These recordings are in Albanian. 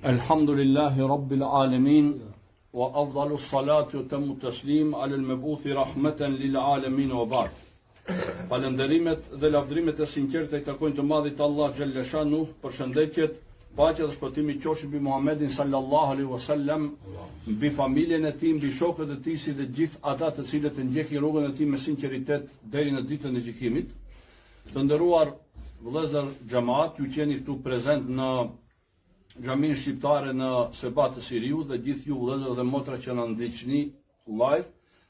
Elhamdulillahi Rabbil Alamin wa afdalu salatu wa tamu taslim ala al-mabuthi rahmatan lil alamin wa ba'd. Falënderimet dhe lavdrimet e sinqerta i takojnë të madhit Allah xhalla shanu, përshëndetjet, paqja dhe shpëtimi qofshin mbi Muhammedin sallallahu alaihi wasallam, mbi familjen e tij, mbi shokët e tij si dhe gjithë ata të cilët e ndjekin rrugën e tij me sinqeritet deri në ditën e gjykimit. Të nderuar vëllezër xhamat, ju jeni këtu prezent në xhamin shqiptare në Sebat të Siriu dhe gjithë ju vëllezër dhe motra që na ndiqni live.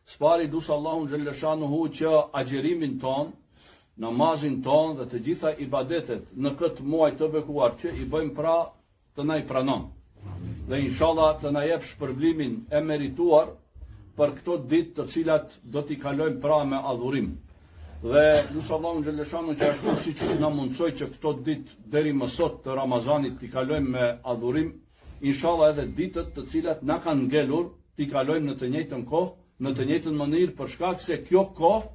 Spari lutë Allahun xhalla shanuhu që agjerimin ton, namazin ton dhe të gjitha ibadetet në këtë muaj të bekuar që i bëjmë pra të na i pranon. Dhe inshallah të na jep shpërblimin e merituar për këto ditë të cilat do t'i kalojmë pra me adhurim. Dhe lutë Allahun xhalla shanuhu që ashtu siç na mundsoi që këto ditë deri më sot të Ramazanit t'i kalojmë me adhurim, inshallah edhe ditët të cilat na kanë ngelur t'i kalojmë në të njëjtën kohë, në të njëjtën mënyrë, për shkak se kjo kohë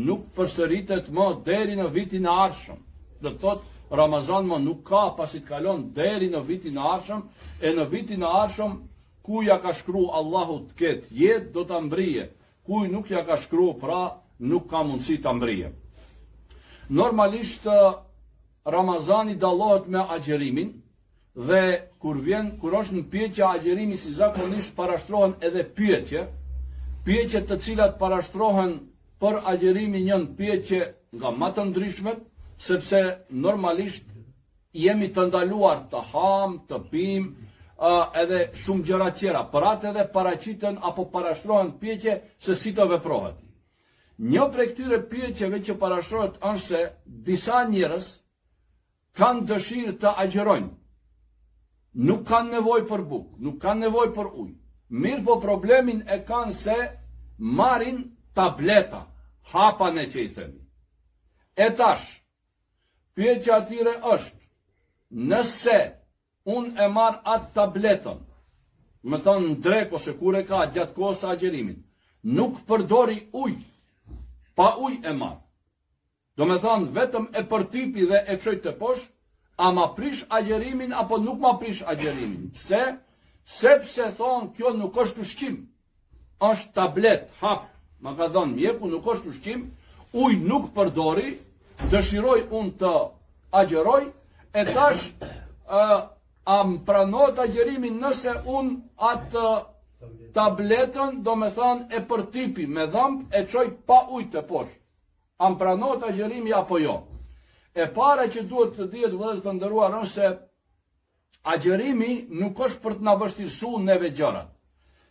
nuk përsëritet më deri në vitin e ardhshëm. Do të thotë Ramazan më nuk ka pasi të kalon deri në vitin e ardhshëm, e në vitin e ardhshëm ku ja ka shkruar Allahu të ketë jetë do ta mbrije, ku nuk ja ka shkruar pra nuk ka mundësi ta mbrije. Normalisht Ramazani dallohet me agjerimin dhe kur është në pyetja agjerimi si zakonisht parashtrohen edhe pyetje të cilat parashtrohen për agjerimin janë pyetje nga më të ndryshmet, sepse normalisht jemi të ndaluar të ham, të pim, edhe shumë gjëra tjera. Për atë edhe paraqiten apo parashtrohen pyetje se si të veprohet. Një prej këtyre pyetjeve që parashtrohet është se disa njerëz kanë dëshirë të agjerojnë. Nuk kanë nevojë për bukë, nuk kanë nevojë për ujë. Mirë po problemin e kanë se marrin tableta, hapane që i themi. E tash, pyetja atyre është, nëse unë e marr atë tabletën, më thonë në drek ose kur e ka gjatë kohës së agjerimin, nuk përdori ujë, pa ujë e marr. Do me thonë vetëm e përtypi dhe e çoj të poshtë, a ma prish agjerimin apo nuk ma prish agjerimin. Pse? Sepse thonë kjo nuk është ushqim, është tablet, hap, ma ka thonë mjeku, nuk është ushqim, ujë nuk përdori, dëshiroj unë të agjeroj, e tash a më pranot agjerimin nëse unë atë tabletën, do me thonë e përtypi me dhëmb e qoj pa ujë të poshtë. A më pranot agjerimi apo jo? E para që duhet të dihet vëllezër të nderuar është se agjerimi nuk është për të na vështirësuar neve gjërat.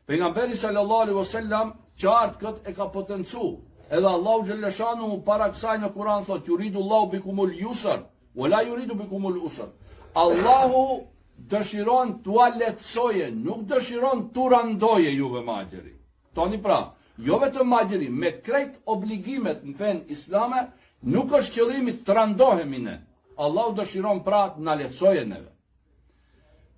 Pejgamberi sallallahu alaihi wasallam qartë këtë e ka potencuar. Edhe Allahu xhalla shanuhu para kësaj në Kur'an thotë yuridu Allahu bikumul yusr wa la yuridu bikumul usr. Allahu dëshiron t'ua lehtësoje, nuk dëshiron t'u randoje juve me agjerim. Tani pra, jo vetëm agjerim, me krejt obligimet në fen islame, nuk është qëllimi të randohemi ne. Allahu dëshiron pra të na lehtësoje neve.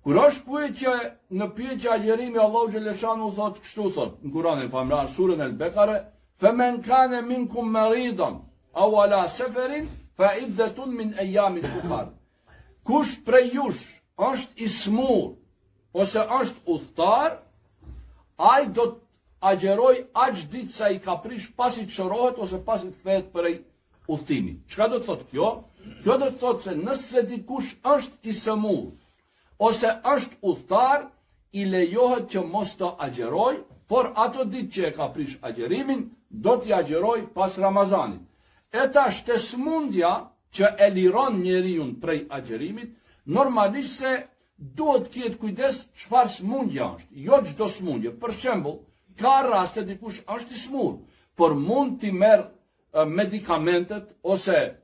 Kur është pyetje në pyetje agjerimi, Allahu xhalla shanu thot kështu thot në Kur'anin famlar surën El-Bekare, "Faman kana minkum maridan aw ala safarin fa iddatun min ayamin ukhar." Kush prej jush është i smur ose është udhtar, ai do të agjeroj aq ditë sa i ka prish pasi të shërohet ose pasi të kthehet prej udhtimit. Çka do të thotë kjo? Kjo do të thotë se nëse dikush është i smur ose është udhtar, i lejohet që mos të agjeroj, por ato ditë që e ka prish agjerimin, do t'i agjeroj pas Ramazanit. E tash te smundja që e liron njeriu prej agjerimit, normalisht se duhet të ketë kujdes çfarë smundja është, jo çdo smundje. Për shembull, ka raste dikush është i smur, por mund t'i merr medikamentet ose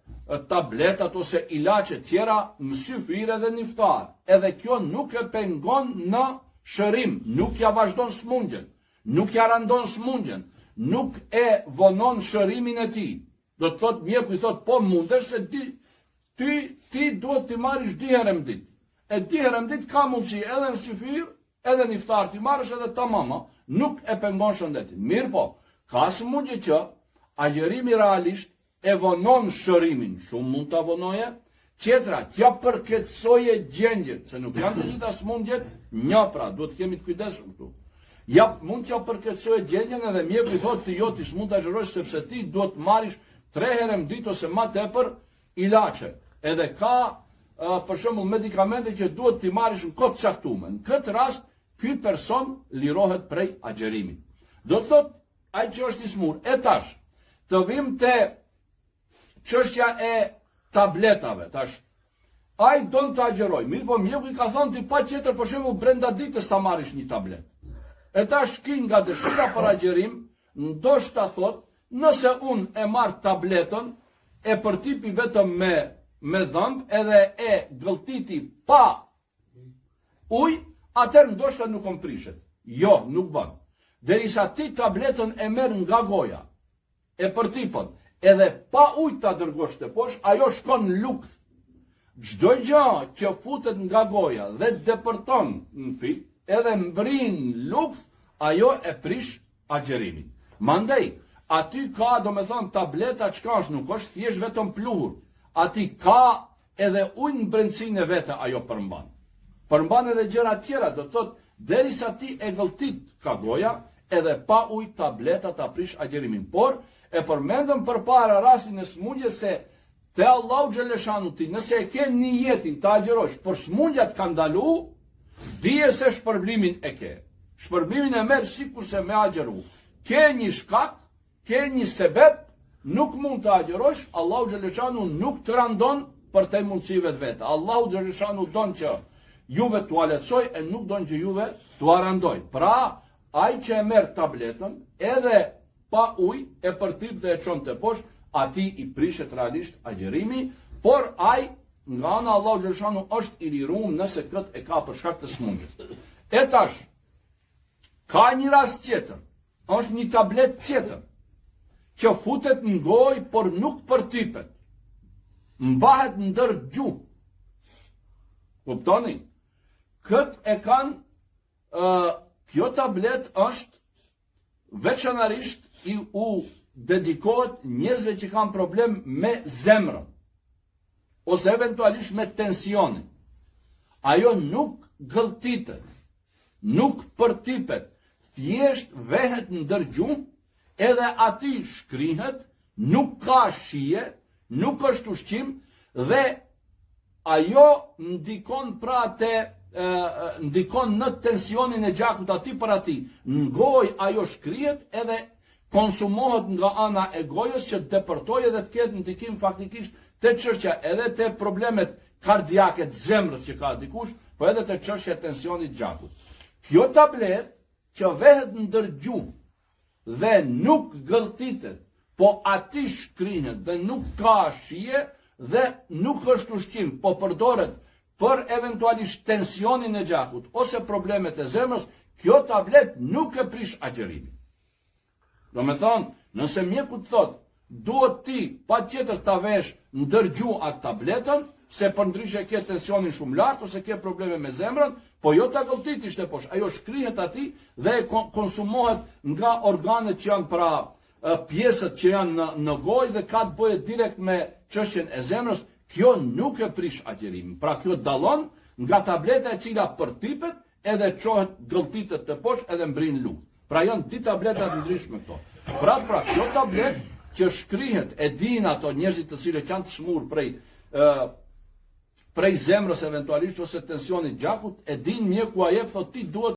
tabletat ose ilaçe tjera në syfire dhe niftar. Edhe kjo nuk e pengon në shërim, nuk ja vazhdon smundjen, nuk ja randon smundjen, nuk e vonon shërimin e tij. Do të thotë mjeku i thotë po mundesh se ti duhet t'i marrësh 2 herë në ditë. E 2 herë në ditë ka mundësi edhe në syfir, edhe në iftar t'i marrësh edhe tamam, nuk e pengon shëndetin. Mirë po, ka smundje që agjerimi realisht e vonon shërimin, shumë mund të vonoje, Qetra, që përketësoje gjendjet, se nuk janë të gjitha smundjet, një pra, duhet të kemi të kujdesshëm këtu. Ja, mund që përketësoje gjendjen edhe mjeku i thotë të jo ti s'mund të agjerosh sepse ti duhet të marrish 3 herë në ditë ose më tepër ilaçe. Edhe ka për shembull medikamente që duhet t'i marrish në kohë të caktuar. Në këtë rast, ky person lirohet prej agjerimit. Do të thotë ai që është i smur. E tash, të vim te çështja e tabletave. Tash, ai don të agjeroj. Mirë, po mjeku i ka thonë ti patjetër për shembull brenda ditës ta marrish një tablet. E tash ki nga dëshira për agjerim, ndoshta thot, nëse unë e marr tabletën, e përtipi vetëm me dhëmb, edhe e gëlltiti pa ujë, atëherë ndoshta nuk komprishet. Jo, nuk bën. Derisa ti tabletën e merr nga goja, e përtipon, edhe pa ujë ta dërgosh te poshtë, ajo shkon në lukth. Çdo gjë që futet nga goja dhe depërton në fyt, edhe mbrin lukth, ajo e prish agjerimin. Mandej, aty ka, do me thonë, tableta çka është, nuk është thjesht vetëm pluhur. Aty ka edhe ujë në brendësinë e vete ajo përmban. Përmban edhe gjëra tjera, do të thotë, derisa ti e gëlltit ka goja, edhe pa ujë tableta ta prish agjerimin. Por, e përmendëm përpara rastin e smundjes se te Allahu xhaleshanu ti, nëse e ke një jetin të agjerosh, por smundja të ka ndalu, dije se shpërblimin e ke. Shpërblimin e merr sikurse me agjeru. Ke një shkak, ke një sebeb, nuk mund të agjerosh, Allahu xhaleshanu nuk të randon për te mundësive të veta. Allahu xhaleshanu don që juve t'u aletsoj e nuk don që juve t'u arandoj. Pra, ai që e merr tabletën, edhe pa ujë e përtip dhe e çon te poshtë, ati i prishet realisht agjerimi, por ai nga ana Allahu xhaleshanu është i liruar nëse këtë e ka për shkak të smundjes. E tash, ka një rast tjetër, është një tablet tjetër, që futet në gojë, por nuk përtypet. Mbahet ndër gjuhë. Kuptoni? Këtë e kanë, kjo tablet është veçanarisht u dedikohet njerëzve që kanë problem me zemrën, ose eventualisht me tensionin. Ajo nuk gëlltitet, nuk përtypet, thjesht vehet ndër gjuhë, edhe aty shkrihet, nuk ka shije, nuk është ushqim, dhe ajo ndikon pra ndikon në tensionin e gjakut aty për aty. Në gojë ajo shkrihet edhe konsumohet nga ana e gojës që të depërtojë dhe të ketë ndikim faktikisht të çështja edhe të problemet kardiake të zemrës që ka dikush, po edhe të çështja e tensionit gjakut. Kjo tablet që vehet ndër gjuhë dhe nuk gëlltitet, po aty shkrihet dhe nuk ka shije dhe nuk është ushqim, po përdoret për eventualisht tensionin e gjakut ose problemet e zemrës, kjo tablet nuk e prish agjerimin. Do me thonë, nëse mjeku të thotë, duhet ti pa tjetër të vesh ndër gjuhë atë tabletën, se për ndryshe ke tensionin shumë lartë ose ke probleme me zemrën, po jo ta gëlltit ishte poshtë, ajo shkrihet aty dhe konsumohet nga organet që janë pra pjesët që janë në gojë dhe ka të bëjë direkt me çështjen e zemrës, kjo nuk e prish agjerimin. Pra kjo dallon nga tableta e cila përtypet edhe çohet gëlltitet të poshtë edhe mbrin lukë. Pra janë dy tableta të ndryshme këto. Pra kjo tablet që shkrihet, e din ato njerëzit të cilët janë të smur prej zemrës eventualisht ose tensionit gjakut, e din mjeku a jep, thotë ti duhet